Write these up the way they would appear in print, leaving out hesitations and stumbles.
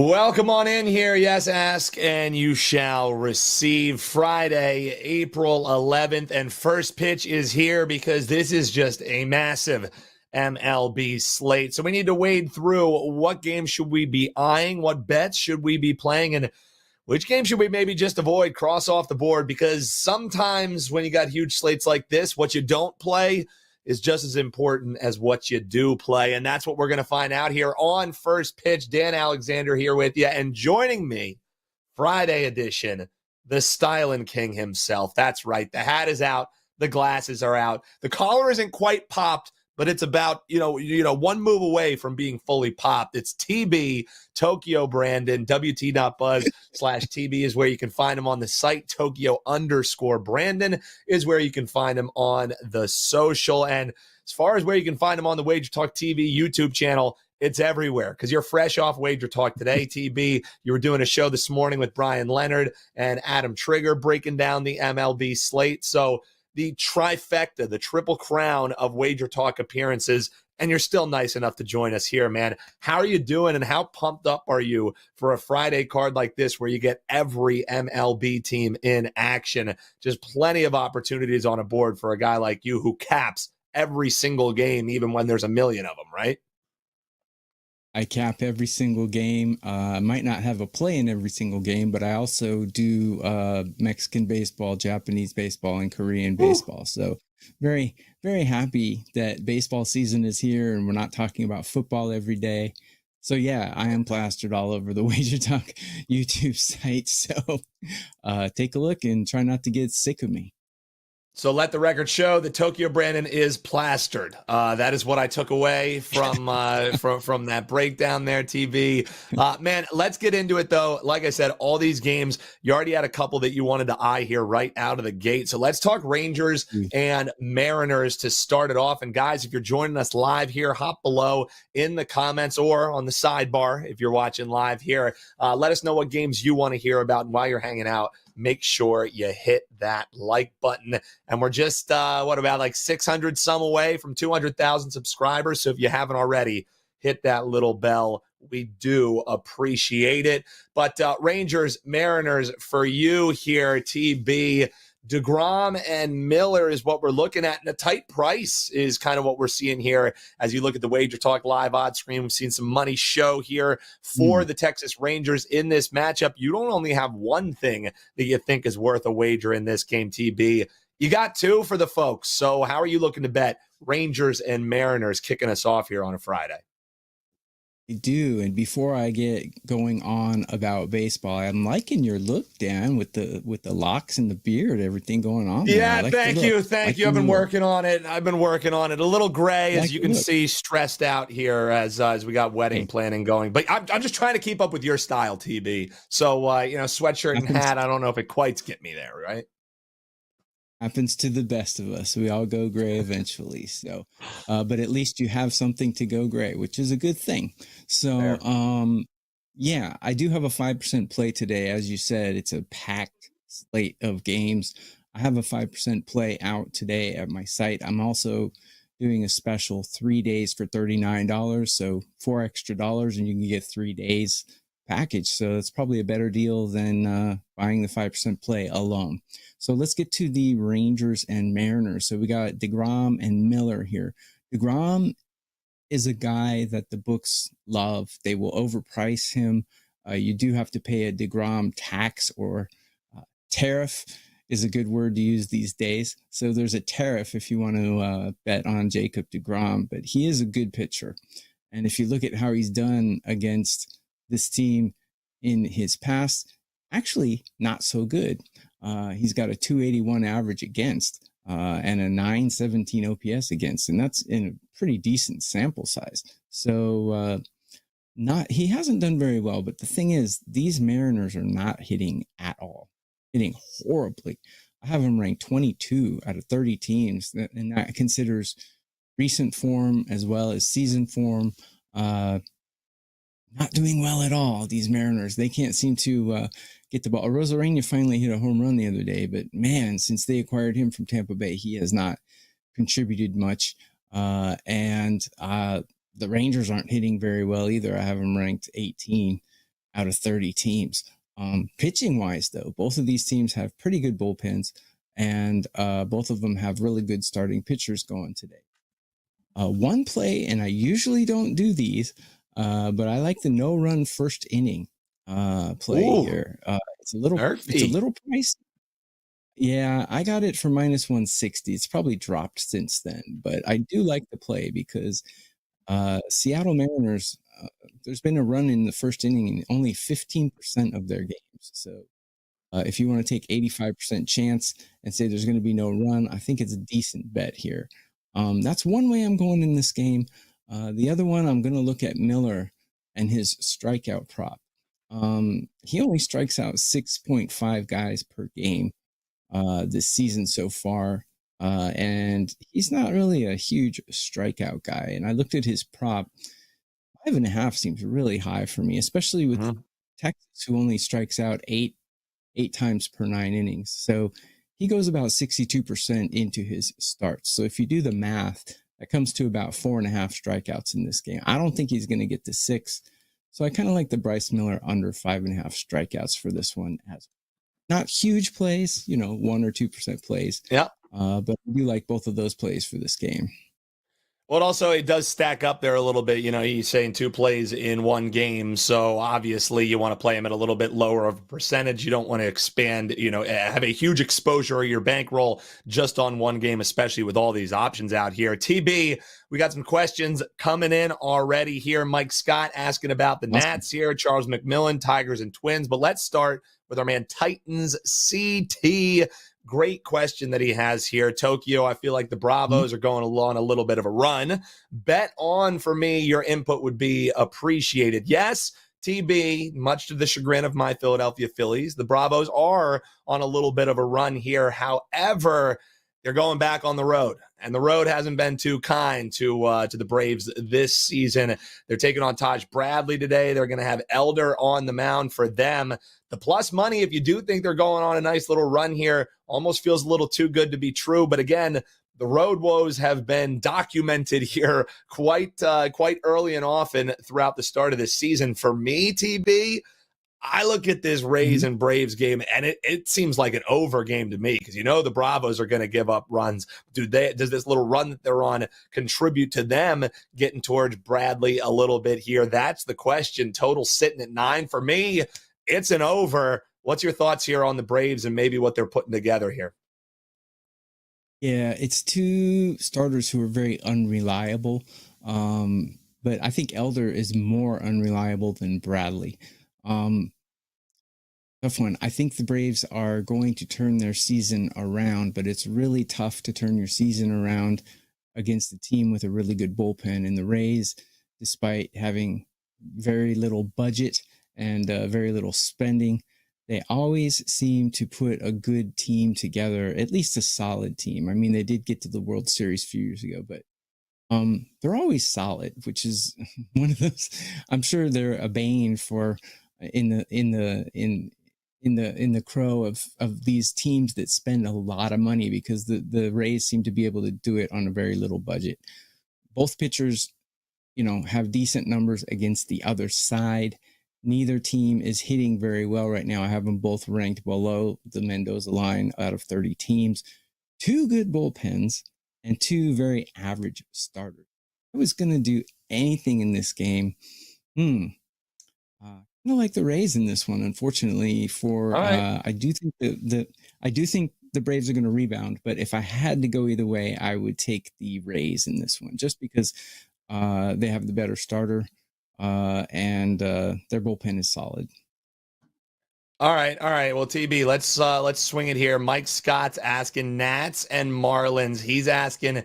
Welcome on in here. Yes, ask and you shall receive. Friday, April 11th, and first pitch is here because this is just a massive MLB slate. So we need to wade through what games should we be eyeing, what bets should we be playing, and which game should we maybe just avoid, cross off the board, because sometimes when you got huge slates like this, what you don't play is just as important as what you do play. And that's what we're going to find out here on First Pitch. Dan Alexander here with you. And joining me, Friday edition, the Styling King himself. That's right. The hat is out. The glasses are out. The collar isn't quite popped, but it's about, one move away from being fully popped. It's TB, Tokyo Brandon, WT.buzz/TB is where you can find him on the site. Tokyo_Brandon is where you can find him on the social. And as far as where you can find him on the WagerTalk TV YouTube channel, it's everywhere because you're fresh off WagerTalk today, TB. You were doing a show this morning with Brian Leonard and Adam Trigger breaking down the MLB slate. So the trifecta, the triple crown of WagerTalk appearances, and you're still nice enough to join us here, man. How are you doing, and how pumped up are you for a Friday card like this where you get every MLB team in action? Just plenty of opportunities on a board for a guy like you who caps every single game, even when there's a million of them, right? I cap every single game. I might not have a play in every single game, but I also do Mexican baseball, Japanese baseball, and Korean baseball. So very, very happy that baseball season is here and we're not talking about football every day. So yeah, I am plastered all over the WagerTalk YouTube site. So take a look and try not to get sick of me. So let the record show that Tokyo Brandon is plastered. That is what I took away from from that breakdown there, TV. Man, let's get into it, though. Like I said, all these games, you already had a couple that you wanted to eye here right out of the gate. So let's talk Rangers and Mariners to start it off. And guys, if you're joining us live here, hop below in the comments or on the sidebar if you're watching live here. Let us know what games you want to hear about. And while you're hanging out, make sure you hit that like button. And we're just, about like 600 some away from 200,000 subscribers. So if you haven't already, hit that little bell. We do appreciate it. But Rangers, Mariners for you here, TB. DeGrom and Miller is what we're looking at, and a tight price is kind of what we're seeing here as you look at the WagerTalk live odds screen. We've seen some money show here for the Texas Rangers in this matchup. You don't only have one thing that you think is worth a wager in this game, TB. You got two for the folks. So how are you looking to bet Rangers and Mariners kicking us off here on a Friday? I do. And before I get going on about baseball, I'm liking your look, Dan, with the locks and the beard, everything going on. Yeah, thank you. I've been working on it. A little gray, as you can see, stressed out here as we got wedding planning going. But I'm just trying to keep up with your style, TB. So sweatshirt and hat, I don't know if it quite get me there, right? Happens to the best of us. We all go gray eventually. So, but at least you have something to go gray, which is a good thing. So, yeah, I do have a 5% play today. As you said, it's a packed slate of games. I have a 5% play out today at my site. I'm also doing a special 3 days for $39. So $4 extra and you can get 3 days package. So it's probably a better deal than buying the 5% play alone. So let's get to the Rangers and Mariners. So we got DeGrom and Miller here. DeGrom is a guy that the books love. They will overprice him. You do have to pay a DeGrom tax, or tariff is a good word to use these days. So there's a tariff if you want to bet on Jacob DeGrom, but he is a good pitcher. And if you look at how he's done against this team in his past, actually not so good. He's got a 281 average against and a 917 OPS against, and that's in a pretty decent sample size. So he hasn't done very well, but the thing is, these Mariners are not hitting at all, hitting horribly. I have them ranked 22 out of 30 teams, and that considers recent form as well as season form. Not doing well at all, these Mariners. They can't seem to get the ball. Rosarena finally hit a home run the other day, but man, since they acquired him from Tampa Bay, he has not contributed much. And the Rangers aren't hitting very well either. I have them ranked 18 out of 30 teams. Pitching wise, though, both of these teams have pretty good bullpens, and both of them have really good starting pitchers going today. One play, and I usually don't do these, but I like the no-run first inning play here. It's a little pricey. Yeah, I got it for minus 160. It's probably dropped since then, but I do like the play because Seattle Mariners, there's been a run in the first inning in only 15% of their games. So if you want to take 85% chance and say there's going to be no run, I think it's a decent bet here. That's one way I'm going in this game. The other one, I'm going to look at Miller and his strikeout prop. He only strikes out 6.5 guys per game this season so far. And he's not really a huge strikeout guy. And I looked at his prop. 5.5 seems really high for me, especially with Texas, who only strikes out eight times per 9 innings. So he goes about 62% into his starts. So if you do the math, that comes to about 4.5 strikeouts in this game. I don't think he's going to get to 6. So I kind of like the Bryce Miller under 5.5 strikeouts for this one. As not huge plays, 1 or 2% plays. Yeah. But I do like both of those plays for this game. Well, also, it does stack up there a little bit. He's saying 2 plays in one game. So obviously you want to play him at a little bit lower of a percentage. You don't want to expand, have a huge exposure of your bankroll just on one game, especially with all these options out here. TB, we got some questions coming in already here. Mike Scott asking about the Nats here, Charles McMillan, Tigers and Twins. But let's start with our man Titans CT. Great question that he has here. Tokyo, I feel like the Bravos are going along a little bit of a run. Bet on for me, your input would be appreciated. Yes, TB, much to the chagrin of my Philadelphia Phillies, the Bravos are on a little bit of a run here. However, they're going back on the road, and the road hasn't been too kind to the Braves this season. They're taking on Taj Bradley today. They're going to have Elder on the mound for them. The plus money, if you do think they're going on a nice little run here, almost feels a little too good to be true. But again, the road woes have been documented here quite early and often throughout the start of this season. For me, TB, I look at this Rays and Braves game, and it seems like an over game to me because the Bravos are going to give up runs. Does this little run that they're on contribute to them getting towards Bradley a little bit here? That's the question. Total sitting at 9 for me. It's an over. What's your thoughts here on the Braves and maybe what they're putting together here? Yeah, it's 2 starters who are very unreliable. But I think Elder is more unreliable than Bradley. Tough one. I think the Braves are going to turn their season around, but it's really tough to turn your season around against a team with a really good bullpen. And the Rays, despite having very little budget and very little spending, they always seem to put a good team together, at least a solid team. I mean, they did get to the World Series a few years ago, but they're always solid, which is one of those. I'm sure they're a bane for in the crow of these teams that spend a lot of money, because the Rays seem to be able to do it on a very little budget. Both pitchers, have decent numbers against the other side. Neither team is hitting very well right now. I have them both ranked below the Mendoza line out of 30 teams. 2 good bullpens and 2 very average starters. If I was going to do anything in this game, I like the Rays in this one, unfortunately. I do think the Braves are going to rebound, but if I had to go either way, I would take the Rays in this one, just because they have the better starter and their bullpen is solid. All right. Well, TB, let's swing it here. Mike Scott's asking Nats and Marlins. He's asking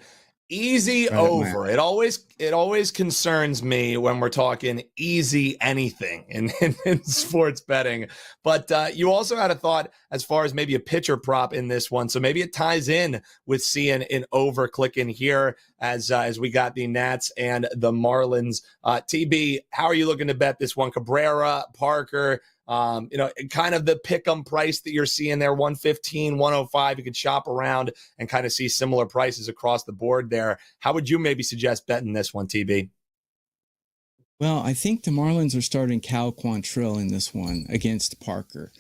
easy right over. It always concerns me when we're talking easy anything in sports betting. But you also had a thought as far as maybe a pitcher prop in this one, so maybe it ties in with seeing an over clicking here as we got the Nats and the Marlins. TB, how are you looking to bet this one? Cabrera, Parker. Kind of the pick 'em price that you're seeing there, 115, 105. You could shop around and kind of see similar prices across the board there. How would you maybe suggest betting this one, TB? Well, I think the Marlins are starting Cal Quantrill in this one against Parker.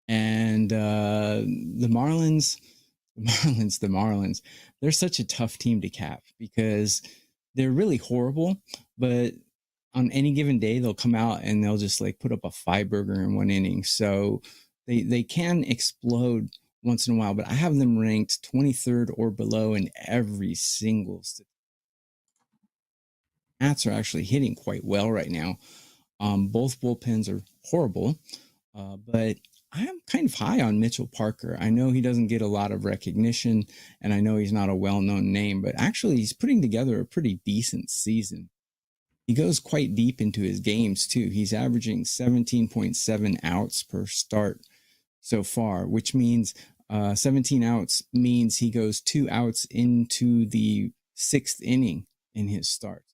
And the Marlins, the Marlins, they're such a tough team to cap because they're really horrible, but on any given day they'll come out and they'll just like put up a five burger in one inning. So they can explode once in a while, but I have them ranked 23rd or below in every single Nats are actually hitting quite well right now. Both bullpens are horrible, but I'm kind of high on Mitchell Parker. I know he doesn't get a lot of recognition, and I know he's not a well-known name, but actually he's putting together a pretty decent season. He goes quite deep into his games, too. He's averaging 17.7 outs per start so far, which means 17 outs means he goes 2 outs into the sixth inning in his start.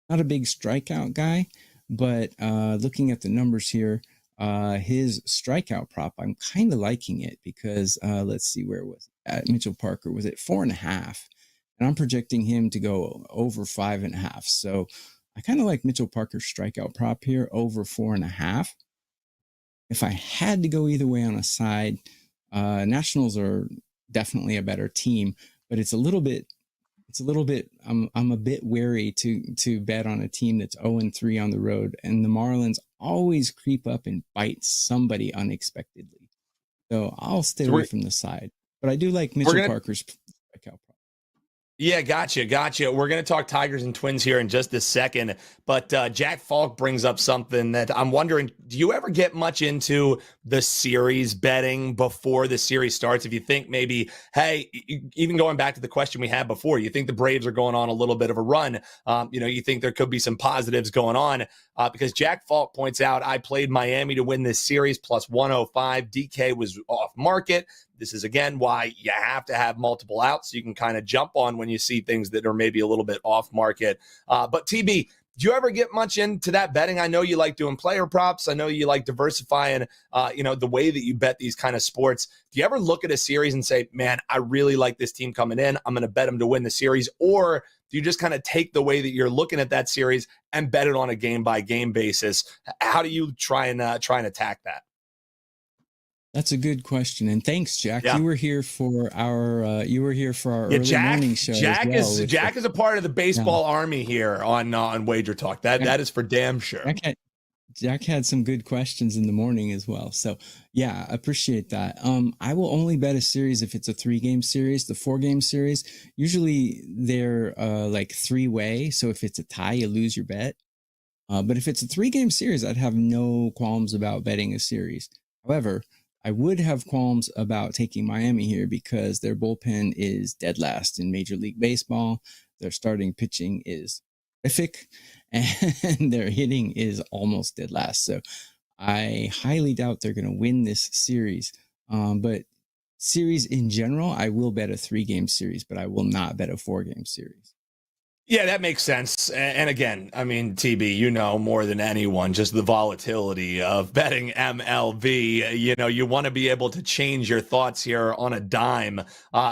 Not a big strikeout guy, but looking at the numbers here, his strikeout prop, I'm kind of liking it because let's see, where was it? Mitchell Parker was at 4.5, and I'm projecting him to go over 5.5. So I kind of like Mitchell Parker's strikeout prop here over 4.5. If I had to go either way on a side, Nationals are definitely a better team, but it's a little bit I'm a bit wary to bet on a team that's 0-3 on the road, and the Marlins always creep up and bite somebody unexpectedly. So I'll stay So away from the side. But I do like Mitchell Parker's strikeout prop. Yeah, gotcha. We're going to talk Tigers and Twins here in just a second, but Jack Falk brings up something that I'm wondering, do you ever get much into the series betting before the series starts? If you think maybe, hey, even going back to the question we had before, you think the Braves are going on a little bit of a run, you think there could be some positives going on, because Jack Falk points out, I played Miami to win this series plus 105. DK was off market. This is, again, why you have to have multiple outs so you can kind of jump on when you see things that are maybe a little bit off market. But TB, do you ever get much into that betting? I know you like doing player props. I know you like diversifying, the way that you bet these kind of sports. Do you ever look at a series and say, man, I really like this team coming in, I'm going to bet them to win the series? Or do you just kind of take the way that you're looking at that series and bet it on a game-by-game basis? How do you try and attack that? That's a good question, and thanks, Jack. Yeah. You were here for our early morning show. Jack is a part of the baseball army here on WagerTalk. That is for damn sure. Jack had some good questions in the morning as well. So yeah, I appreciate that. I will only bet a series if it's a 3-game series. The 4-game series, usually they're like 3-way. So if it's a tie, you lose your bet. But if it's a 3-game series, I'd have no qualms about betting a series. However, I would have qualms about taking Miami here because their bullpen is dead last in Major League Baseball. Their starting pitching is horrific, and their hitting is almost dead last. So I highly doubt they're going to win this series. But series in general, I will bet a 3-game series, but I will not bet a 4-game series. Yeah, that makes sense. And again, I mean, TB, you know more than anyone, just the volatility of betting MLB. You want to be able to change your thoughts here on a dime.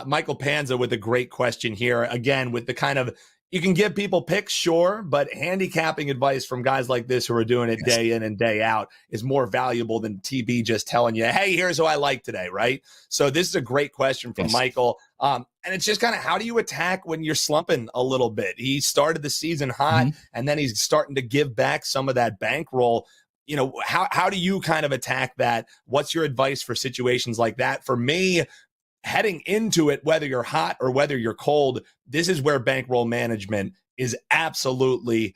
Michael Panza with a great question here. Again, with the kind of, you can give people picks, sure, but handicapping advice from guys like this who are doing it day in and day out is more valuable than TB just telling you, hey, here's who I like today, right? So this is a great question from Michael. And it's just kind of, how do you attack when you're slumping a little bit? He started the season hot, and then he's starting to give back some of that bankroll. How do you kind of attack that? What's your advice for situations like that? For me, heading into it, whether you're hot or whether you're cold, this is where bankroll management is absolutely,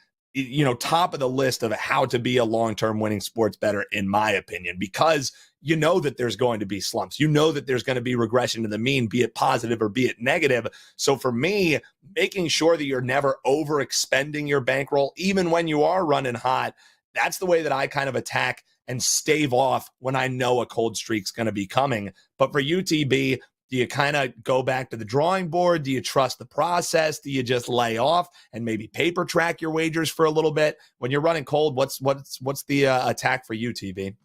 top of the list of how to be a long-term winning sports bettor, in my opinion, because you know that there's going to be slumps. You know that there's going to be regression to the mean, be it positive or be it negative. So for me, making sure that you're never overexpending your bankroll, even when you are running hot, that's the way that I kind of attack and stave off when I know a cold streak's going to be coming. But for UTB, do you kind of go back to the drawing board? Do you trust the process? Do you just lay off and maybe paper track your wagers for a little bit? When you're running cold, what's the attack for you, TB?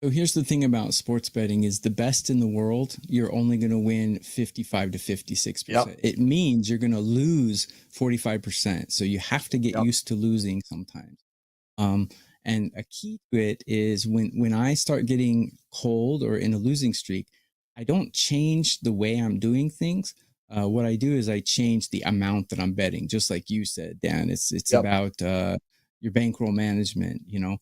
So here's the thing about sports betting is the best in the world, you're only going to win 55 to 56%. Yep. It means you're going to lose 45%. So you have to get Yep. used to losing sometimes. And a key to it is when I start getting cold or in a losing streak, I don't change the way I'm doing things. What I do is I change the amount that I'm betting, just like you said, Dan. It's Yep. about your bankroll management. You know,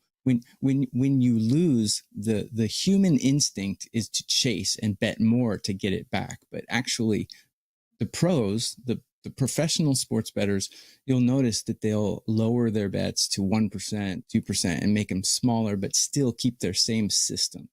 when you lose, the human instinct is to chase and bet more to get it back. But actually, the pros, the professional sports bettors, you'll notice that they'll lower their bets to 1%, 2%, and make them smaller, but still keep their same system.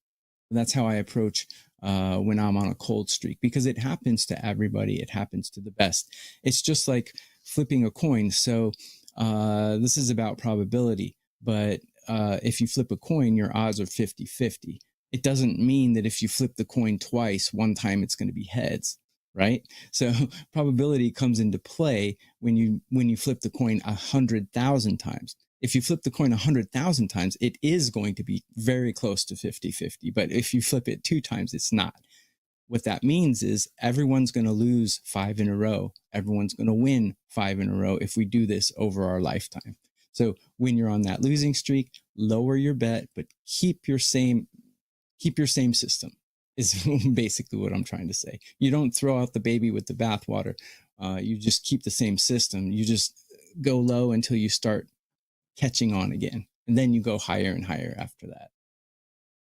And that's how I approach when I'm on a cold streak, because it happens to everybody. It happens to the best. It's just like flipping a coin. So this is about probability, but if you flip a coin, your odds are 50-50. It doesn't mean that if you flip the coin twice, one time it's going to be heads, right? So probability comes into play when you flip the coin 100,000 times. If you flip the coin 100,000 times, it is going to be very close to 50-50. But if you flip it 2 times, it's not. What that means is everyone's going to lose 5 in a row. Everyone's going to win 5 in a row if we do this over our lifetime. So when you're on that losing streak, lower your bet, but keep your same system is basically what I'm trying to say. You don't throw out the baby with the bathwater. You just keep the same system. You just go low until you start catching on again. And then you go higher and higher after that.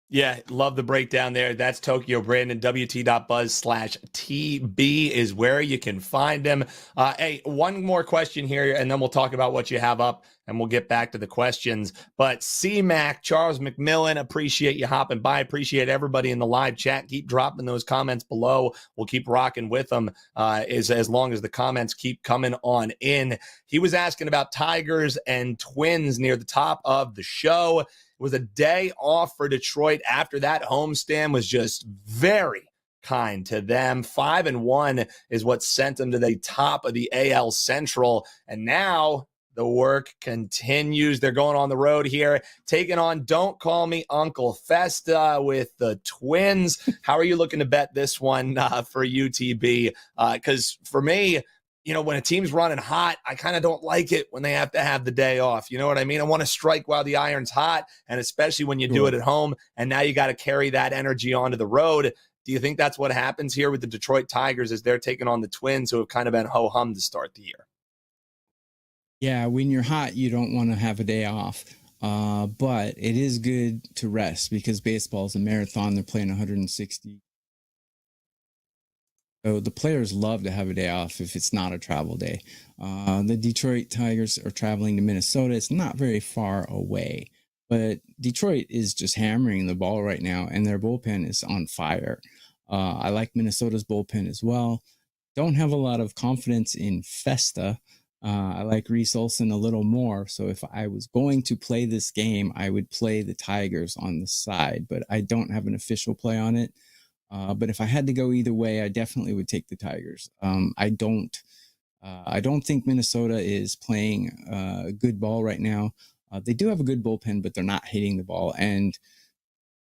Yeah, love the breakdown there. That's Tokyo Brandon. WT.buzz/TB is where you can find him. Hey, one more question here, and then we'll talk about what you have up, and we'll get back to the questions. But C-Mac, Charles McMillan, appreciate you hopping by. Appreciate everybody in the live chat. Keep dropping those comments below. We'll keep rocking with them as long as the comments keep coming on in. He was asking about Tigers and Twins near the top of the show. Was a day off for Detroit after that homestand was just very kind to them. 5-1 is what sent them to the top of the AL Central. And now the work continues. They're going on the road here, taking on Don't Call Me Uncle Festa with the Twins. How are you looking to bet this one for UTB? Because for me, you know, when a team's running hot, I kind of don't like it when they have to have the day off. You know what I mean? I want to strike while the iron's hot, and especially when you do it at home, and now you got to carry that energy onto the road. Do you think that's what happens here with the Detroit Tigers as they're taking on the Twins, who have kind of been ho-hum to start the year? Yeah, when you're hot, you don't want to have a day off. But it is good to rest because baseball is a marathon. They're playing 160. So the players love to have a day off if it's not a travel day. The Detroit Tigers are traveling to Minnesota. It's not very far away, but Detroit is just hammering the ball right now, and their bullpen is on fire. I like Minnesota's bullpen as well. Don't have a lot of confidence in Festa. I like Reese Olson a little more. So if I was going to play this game, I would play the Tigers on the side, but I don't have an official play on it. But if I had to go either way, I definitely would take the Tigers. I don't think Minnesota is playing good ball right now. They do have a good bullpen, but they're not hitting the ball. And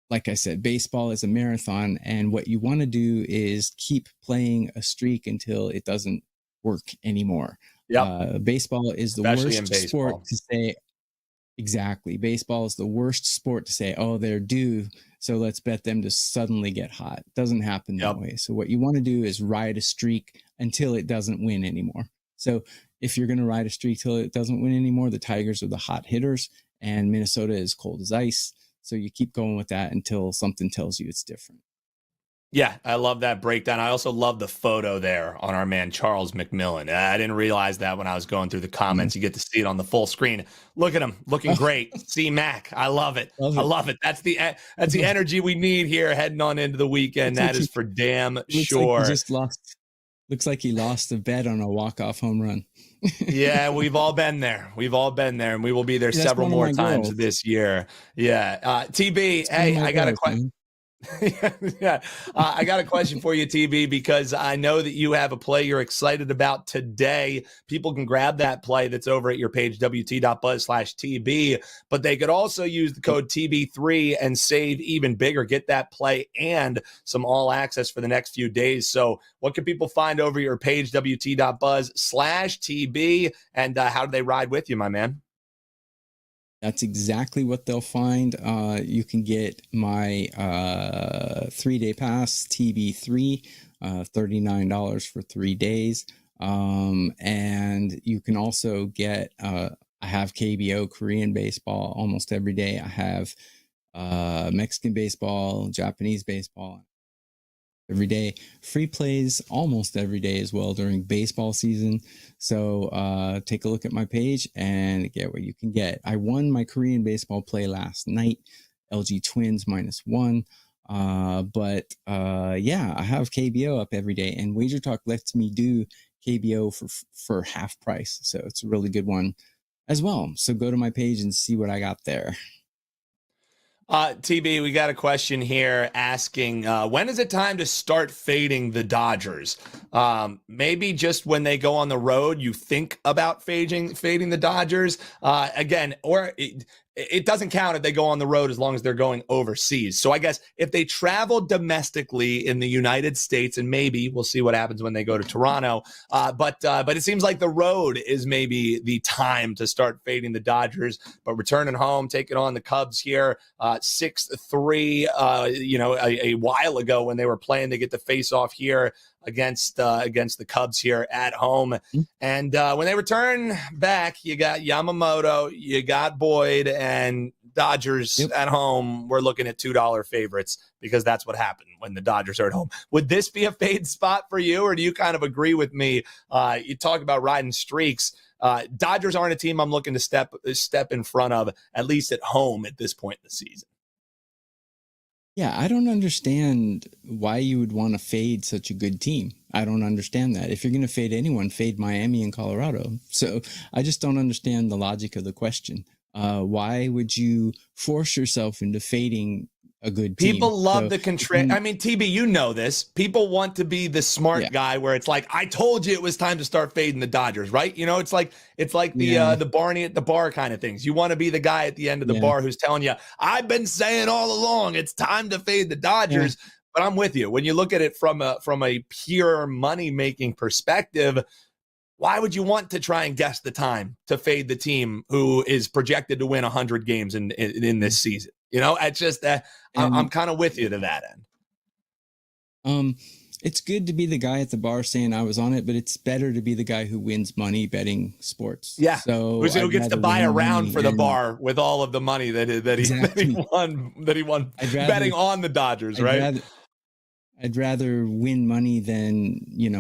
like I said, baseball is a marathon, and what you want to do is keep playing a streak until it doesn't work anymore. Baseball is the worst sport to say. Exactly. Baseball is the worst sport to say, oh, they're due, so let's bet them to suddenly get hot. Doesn't happen that way. So what you want to do is ride a streak until it doesn't win anymore. So if you're going to ride a streak till it doesn't win anymore, the Tigers are the hot hitters, and Minnesota is cold as ice. So you keep going with that until something tells you it's different. Yeah, I love that breakdown. I also love the photo there on our man, Charles McMillan. I didn't realize that when I was going through the comments. You get to see it on the full screen. Look at him, looking great. C-Mac, I love it. I love it. That's the energy we need here heading on into the weekend. That is for damn sure. Like he just lost. Looks like he lost a bet on a walk-off home run. Yeah, we've all been there. We've all been there, and we will be there several more times this year. Yeah. TB, hey, I got a question. Yeah. I got a question for you, TB, because I know that you have a play you're excited about today. People can grab that play that's over at your page, wt.buzz/TB, but they could also use the code TB3 and save even bigger. Get that play and some all access for the next few days. So what can people find over your page, wt.buzz/TB, and how do they ride with you, my man? That's exactly what they'll find. You can get my 3-day pass, TB3, $39 for 3 days. And you can also get, I have KBO, Korean baseball, almost every day. I have Mexican baseball, Japanese baseball every day. Free plays almost every day as well during baseball season. So take a look at my page and get what you can get. I won my Korean baseball play last night, LG Twins -1. But yeah, I have KBO up every day, and WagerTalk lets me do KBO for half price. So it's a really good one as well. So go to my page and see what I got there. TB, we got a question here asking, when is it time to start fading the Dodgers? Maybe just when they go on the road, you think about fading the Dodgers again, or it doesn't count if they go on the road as long as they're going overseas. So I guess if they travel domestically in the United States, and maybe we'll see what happens when they go to Toronto, but it seems like the road is maybe the time to start fading the Dodgers. But returning home, taking on the Cubs here, 6-3, a while ago when they were playing to get the face off here against the Cubs here at home. And when they return back, you got Yamamoto, you got Boyd, and Dodgers at home. We're looking at $2 favorites because that's what happened when the Dodgers are at home. Would this be a fade spot for you, or do you kind of agree with me? You talk about riding streaks. Dodgers aren't a team I'm looking to step in front of, at least at home at this point in the season. Yeah, I don't understand why you would want to fade such a good team. I don't understand that. If you're going to fade anyone, fade Miami and Colorado. So I just don't understand the logic of the question. Why would you force yourself into fading a good team? People love the contract. I mean, TB, you know this. People want to be the smart guy where it's like, I told you it was time to start fading the Dodgers, right? You know, it's like the Barney at the bar kind of things. You want to be the guy at the end of the bar who's telling you, I've been saying all along, it's time to fade the Dodgers. Yeah. But I'm with you. When you look at it from a pure money-making perspective, why would you want to try and guess the time to fade the team who is projected to win 100 games in this season? You know, it's just I'm kind of with you to that end. It's good to be the guy at the bar saying I was on it, but it's better to be the guy who wins money betting sports. Yeah, so who gets to buy a round for the bar with all of the money that he won betting on the Dodgers, right? I'd rather win money than,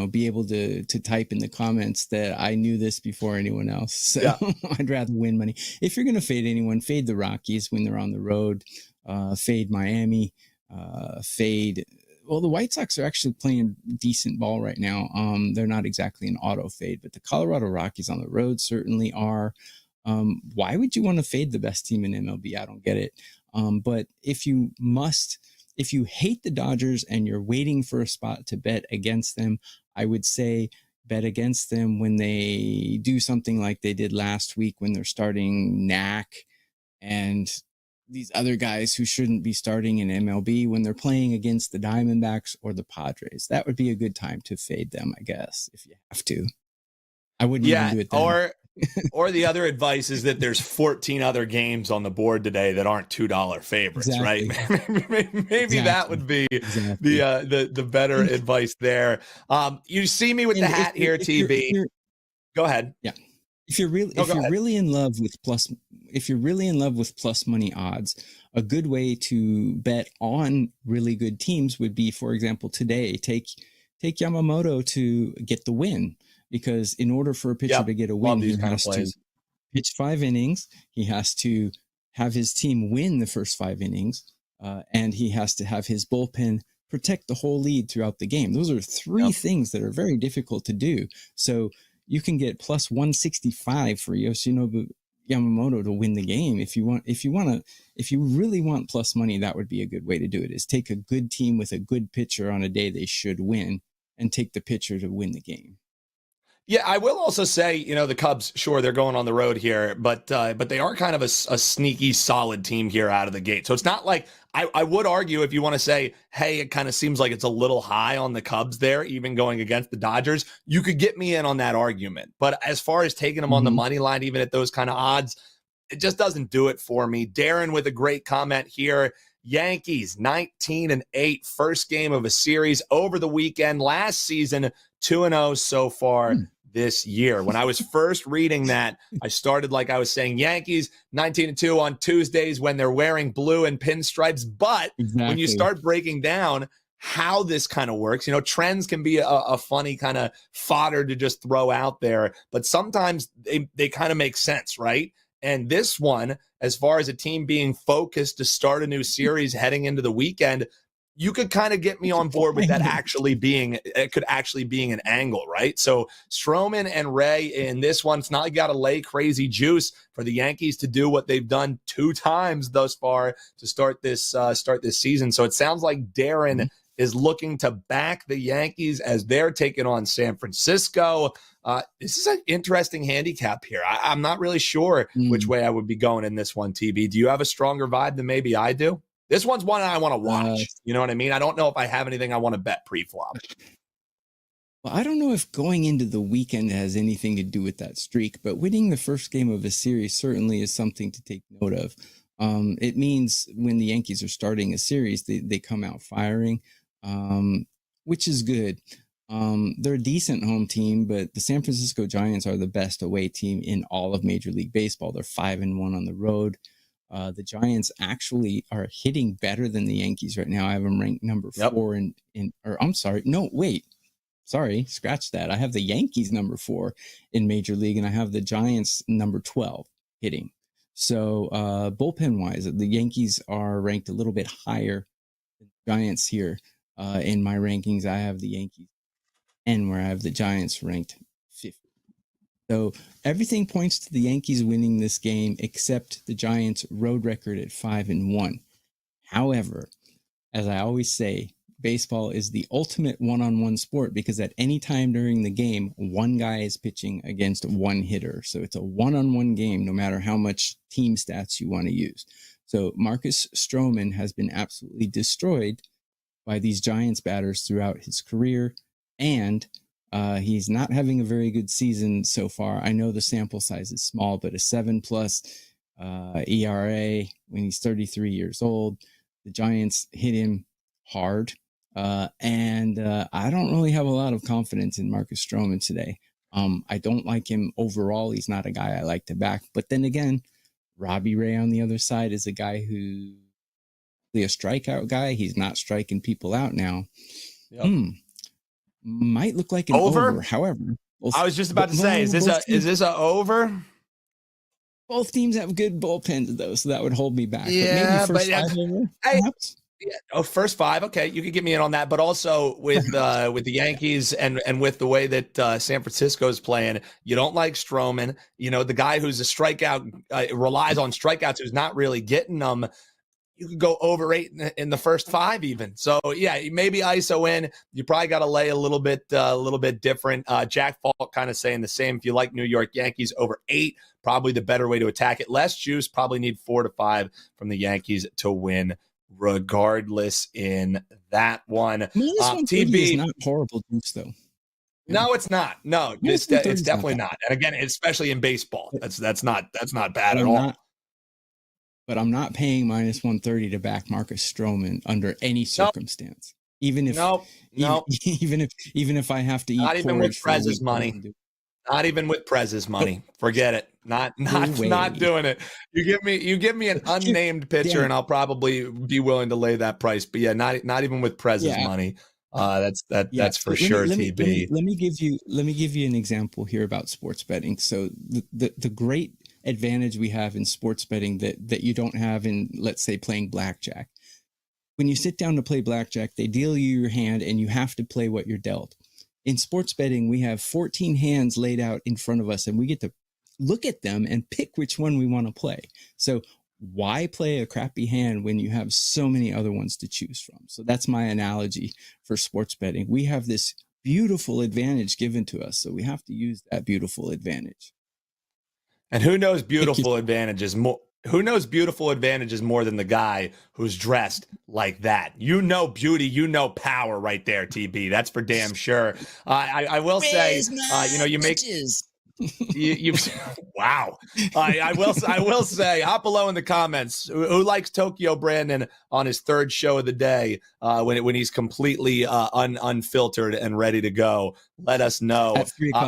be able to type in the comments that I knew this before anyone else. So I'd rather win money. If you're going to fade anyone, fade the Rockies when they're on the road, fade Miami, the White Sox are actually playing decent ball right now. They're not exactly an auto fade, but the Colorado Rockies on the road certainly are. Why would you want to fade the best team in MLB? I don't get it. But if you hate the Dodgers and you're waiting for a spot to bet against them, I would say bet against them when they do something like they did last week when they're starting Knack and these other guys who shouldn't be starting in MLB when they're playing against the Diamondbacks or the Padres. That would be a good time to fade them, I guess, if you have to. I wouldn't even do it then. Or the other advice is that there's 14 other games on the board today that aren't $2 favorites, right? Maybe that would be the better advice there. You see me with the hat here, TB. Go ahead. Yeah. If you're really in love with plus money odds, a good way to bet on really good teams would be, for example, today, take Yamamoto to get the win. Because in order for a pitcher to get a win, he has to pitch 5 innings. He has to have his team win the first 5 innings. And he has to have his bullpen protect the whole lead throughout the game. Those are 3 things that are very difficult to do. So you can get plus 165 for Yoshinobu Yamamoto to win the game. If you really want plus money, that would be a good way to do it, is take a good team with a good pitcher on a day they should win and take the pitcher to win the game. Yeah, I will also say, the Cubs, sure, they're going on the road here, but they are kind of a sneaky, solid team here out of the gate. So it's not like I would argue, if you want to say, hey, it kind of seems like it's a little high on the Cubs there, even going against the Dodgers, you could get me in on that argument. But as far as taking them on the money line, even at those kind of odds, it just doesn't do it for me. Darren with a great comment here. Yankees 19-8, first game of a series over the weekend. Last season, 2-0 so far this year. When I was first reading that, I started like I was saying, Yankees 19-2 on Tuesdays when they're wearing blue and pinstripes. But when you start breaking down how this kind of works, trends can be a funny kind of fodder to just throw out there. But sometimes they kind of make sense, right? And this one, as far as a team being focused to start a new series heading into the weekend, you could kind of get me on board with that actually being an angle, right? So Stroman and Ray in this one, it's not like you got to lay crazy juice for the Yankees to do what they've done 2 times thus far to start this season. So it sounds like Darren is looking to back the Yankees as they're taking on San Francisco. This is an interesting handicap here. I'm not really sure which way I would be going in this one, TB. Do you have a stronger vibe than maybe I do? This one's one I want to watch. You know what I mean? I don't know if I have anything I want to bet pre-flop. Well, I don't know if going into the weekend has anything to do with that streak, but winning the first game of a series certainly is something to take note of. It means when the Yankees are starting a series, they come out firing, which is good. They're a decent home team, but the San Francisco Giants are the best away team in all of Major League Baseball. They're 5-1 on the road. The Giants actually are hitting better than the Yankees right now. I have them ranked number 4 scratch that. I have the Yankees number 4 in Major League, and I have the Giants number 12 hitting. So bullpen wise, the Yankees are ranked a little bit higher than the Giants here. In my rankings, I have the Yankees and where I have the Giants ranked 50. So everything points to the Yankees winning this game except the Giants' road record at 5-1. However, as I always say, baseball is the ultimate one-on-one sport because at any time during the game, one guy is pitching against one hitter. So it's a one-on-one game, no matter how much team stats you want to use. So Marcus Stroman has been absolutely destroyed by these Giants batters throughout his career, and he's not having a very good season so far. I know the sample size is small, but a 7+ ERA when he's 33 years old. The Giants hit him hard, and I don't really have a lot of confidence in Marcus Stroman today. I don't like him overall. He's not a guy I like to back. But then again, Robbie Ray on the other side is a guy who a strikeout guy. He's not striking people out now. Might look like an over. However, I was just about to say, is this a over? Both teams have good bullpens though, so that would hold me back. Yeah, but maybe first 5 over, perhaps. Yeah, first 5. Okay, you could get me in on that. But also with the Yankees and with the way that San Francisco is playing, you don't like Stroman. The guy who's a strikeout relies on strikeouts, who's not really getting them. You could go over 8 in the first 5 even. So yeah, maybe ISO in. You probably got to lay a little bit different. Jack Falk kind of saying the same. If you like New York Yankees over 8, probably the better way to attack it. Less juice, probably need 4 to 5 from the Yankees to win regardless in that one. TB is not horrible juice though. No, it's not. No, it's definitely not. And again, especially in baseball, that's not bad at all. But I'm not paying -130 to back Marcus Stroman under any circumstance. Even if even if I have to eat not even with Prez's money. Not even with Prez's money. Forget it. Not doing it. You give me an unnamed pitcher, and I'll probably be willing to lay that price. But yeah, not even with Prez's money. That's for sure. TB. Let me give you an example here about sports betting. So the great advantage we have in sports betting that you don't have in, let's say, playing blackjack. When you sit down to play blackjack, they deal you your hand and you have to play what you're dealt. In sports betting, we have 14 hands laid out in front of us and we get to look at them and pick which one we want to play. So why play a crappy hand when you have so many other ones to choose from? So that's my analogy for sports betting. We have this beautiful advantage given to us, so we have to use that beautiful advantage. And who knows beautiful advantages more? Who knows beautiful advantages more than the guy who's dressed like that? You know beauty, you know power right there, TB. That's for damn sure. I will say, you make you wow. I will say, hop below in the comments who likes Tokyo Brandon on his third show of the day when he's completely unfiltered and ready to go. Let us know.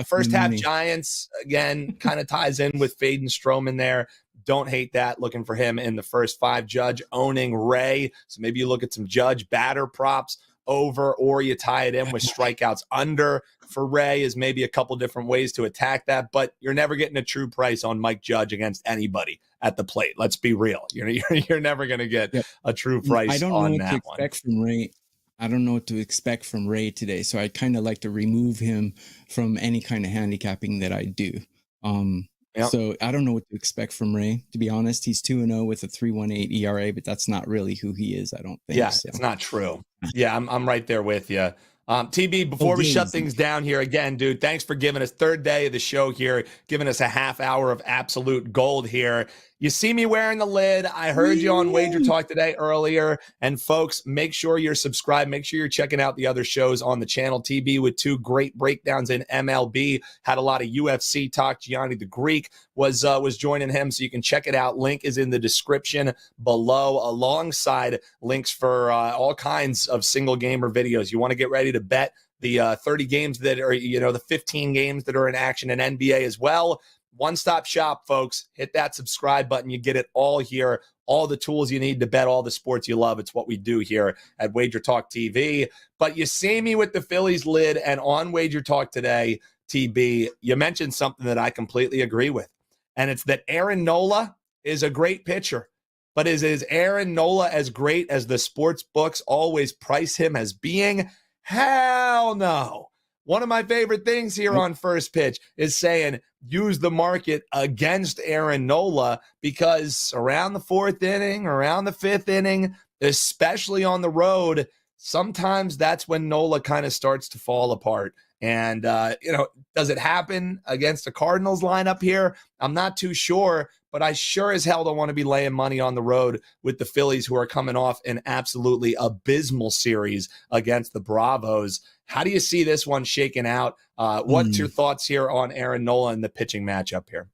First half Giants again kind of ties in with Faden Stroman there. Don't hate that. Looking for him in the first 5. Judge owning Ray. So maybe you look at some Judge batter props over, or you tie it in with strikeouts under for Ray is maybe a couple different ways to attack that, but you're never getting a true price on Mike Judge against anybody at the plate. Let's be real. You're never going to get a true price on that one. I don't know what to expect from Ray today, so I kind of like to remove him from any kind of handicapping that I do. So I don't know what to expect from Ray, to be honest. He's 2-0 with a 3.18 ERA, but that's not really who he is, I don't think. Yeah, it's not true. Yeah, I'm right there with you. TB, before we shut things down here again, dude, thanks for giving us third day of the show here, giving us a half hour of absolute gold here. You see me wearing the lid. I heard you on WagerTalk today earlier. And folks, make sure you're subscribed. Make sure you're checking out the other shows on the channel. TB with 2 great breakdowns in MLB. Had a lot of UFC talk. Gianni the Greek was joining him, so you can check it out. Link is in the description below, alongside links for all kinds of single gamer videos. You want to get ready to bet the 30 games that are, the 15 games that are in action in NBA as well. One-stop shop, folks. Hit that subscribe button. You get it all here. All the tools you need to bet all the sports you love. It's what we do here at WagerTalk TV. But you see me with the Phillies lid, and on WagerTalk today, TB, you mentioned something that I completely agree with. And it's that Aaron Nola is a great pitcher. But is Aaron Nola as great as the sports books always price him as being? Hell no. One of my favorite things here on First Pitch is saying use the market against Aaron Nola, because around the 4th inning, around the 5th inning, especially on the road, sometimes that's when Nola kind of starts to fall apart. And, does it happen against the Cardinals lineup here? I'm not too sure, but I sure as hell don't want to be laying money on the road with the Phillies, who are coming off an absolutely abysmal series against the Bravos. How do you see this one shaking out? What's your thoughts here on Aaron Nola and the pitching matchup here?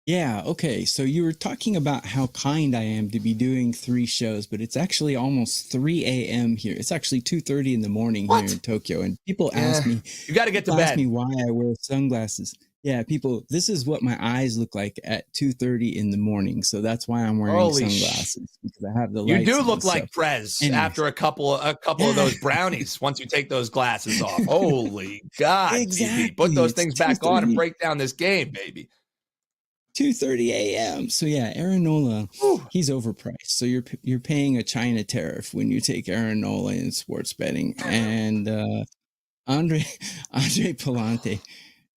Yeah, okay. So you were talking about how kind I am to be doing 3 shows, but it's actually almost 3 a.m. here. It's actually 2:30 in the morning here in Tokyo. And people ask me, you got to get to bed. Ask me why I wear sunglasses. Yeah, this is what my eyes look like at 2:30 in the morning. So that's why I'm wearing sunglasses, because I have the lights. You do look like Prez after a couple of those brownies once you take those glasses off. Holy God. Exactly. Put those things back on and break down this game, baby. 2:30 a.m. So yeah, Aaron Nola, he's overpriced. So you're paying a China tariff when you take Aaron Nola in sports betting. And Andre Palante,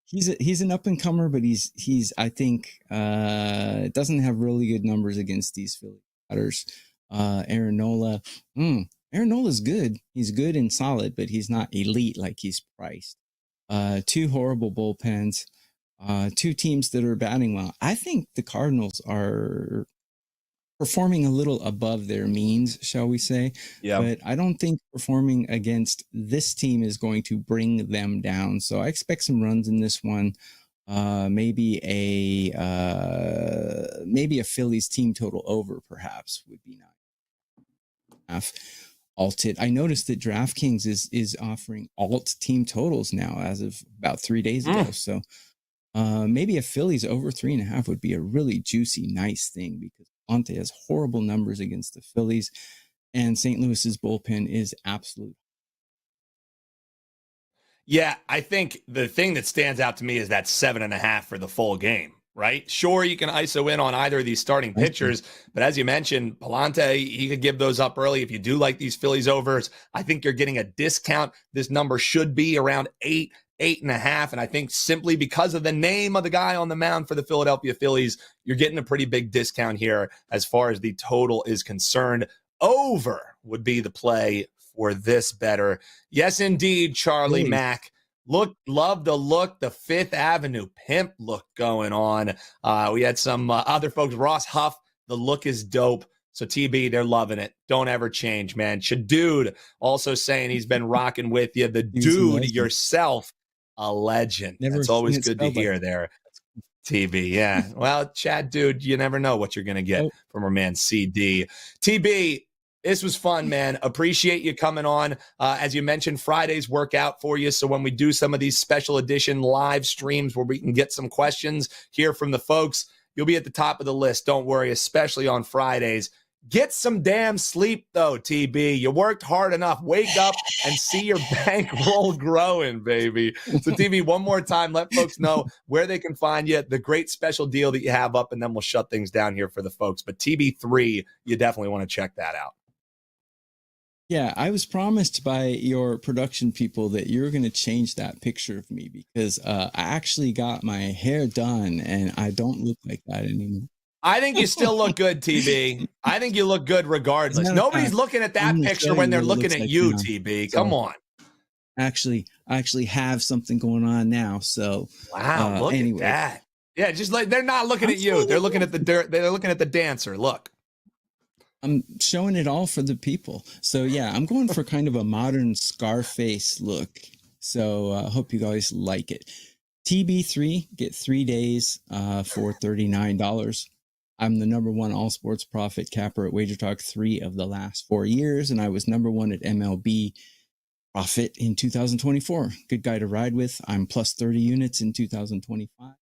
he's an up and comer, but he's I think doesn't have really good numbers against these Philly batters. Aaron Nola's good. He's good and solid, but he's not elite like he's priced. 2 horrible bullpens. 2 teams that are batting well. I think the Cardinals are performing a little above their means, shall we say. Yeah. But I don't think performing against this team is going to bring them down. So I expect some runs in this one. Maybe a Phillies team total over, perhaps, would be nice. Alted. I noticed that DraftKings is offering alt team totals now as of about 3 days ago. So maybe a Phillies over 3.5 would be a really juicy, nice thing, because Ponte has horrible numbers against the Phillies, and St. Louis's bullpen is absolute. Yeah, I think the thing that stands out to me is that 7.5 for the full game, right? Sure, you can ISO in on either of these starting pitchers, but as you mentioned, Palante, he could give those up early. If you do like these Phillies overs, I think you're getting a discount. This number should be around 8, 8.5. And I think simply because of the name of the guy on the mound for the Philadelphia Phillies, you're getting a pretty big discount here as far as the total is concerned. Over would be the play for this better. Yes, indeed, Charlie Phillies. Mack. Love the look, the Fifth Avenue pimp look going on. We had some other folks, Ross Huff, the look is dope. So TB, they're loving it. Don't ever change, man. Shadood also saying he's been rocking with you. The dude yourself, a legend. Never That's always good to hear there. TB, yeah. Well, Chad, dude, you never know what you're going to get from our man CD. TB, this was fun, man. Appreciate you coming on. As you mentioned, Fridays work out for you. So when we do some of these special edition live streams where we can get some questions, hear from the folks, you'll be at the top of the list. Don't worry, especially on Fridays. Get some damn sleep, though, TB. You worked hard enough. Wake up and see your bankroll growing, baby. So, TB, one more time, let folks know where they can find you, the great special deal that you have up, and then we'll shut things down here for the folks. But TB3, you definitely want to check that out. Yeah, I was promised by your production people that you're going to change that picture of me because I actually got my hair done and I don't look like that anymore. I think you still look good, TB. I think you look good regardless. Nobody's looking at that picture when they're looking at you, TB. Come on. Actually, I actually have something going on now. So wow, look at that. Yeah, just like they're not looking at you. They're looking at the they're looking at the dancer. Look. I'm showing it all for the people. So yeah, I'm going for kind of a modern Scarface look. So I hope you guys like it. TB3, get 3 days for $39. I'm the number one all sports profit capper at WagerTalk 3 of the last 4 years. And I was number one at MLB profit in 2024. Good guy to ride with. I'm plus 30 units in 2025.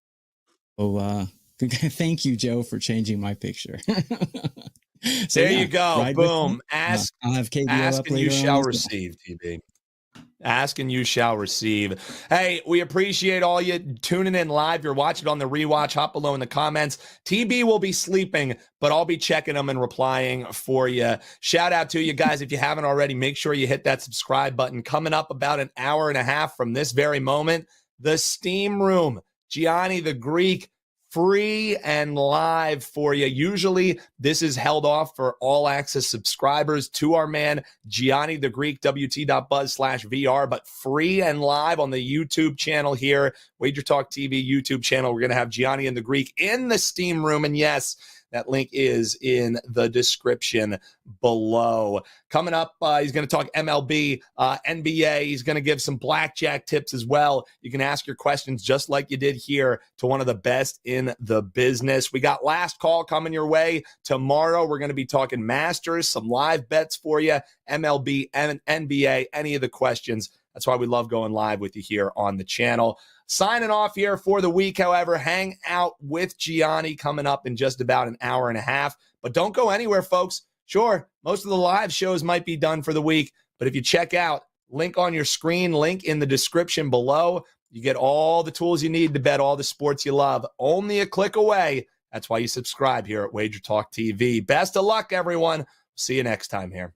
Oh, good guy. Thank you, Joe, for changing my picture. So there you go. Boom. Ask, I'll have KBO ask and you shall receive, TB. Ask and you shall receive. Hey, we appreciate all you tuning in live. You're watching on the rewatch. Hop below in the comments. TB will be sleeping, but I'll be checking them and replying for you. Shout out to you guys. If you haven't already, make sure you hit that subscribe button. Coming up about an hour and a half from this very moment, the Steam Room. Gianni the Greek. Free and live for you. Usually this is held off for all access subscribers to our man Gianni the Greek, wt.buzz/VR, but free and live on the YouTube channel here, WagerTalk TV YouTube channel. We're going to have Gianni and the Greek in the Steam Room. And yes, that link is in the description below. Coming up, he's going to talk MLB, NBA. He's going to give some blackjack tips as well. You can ask your questions just like you did here to one of the best in the business. We got last call coming your way tomorrow. We're going to be talking Masters, some live bets for you, MLB and NBA, any of the questions. That's why we love going live with you here on the channel. Signing off here for the week, however, hang out with Gianni coming up in just about an hour and a half. But don't go anywhere, folks. Sure, most of the live shows might be done for the week, but if you check out, link on your screen, link in the description below, you get all the tools you need to bet all the sports you love. Only a click away. That's why you subscribe here at WagerTalk TV. Best of luck, everyone. See you next time here.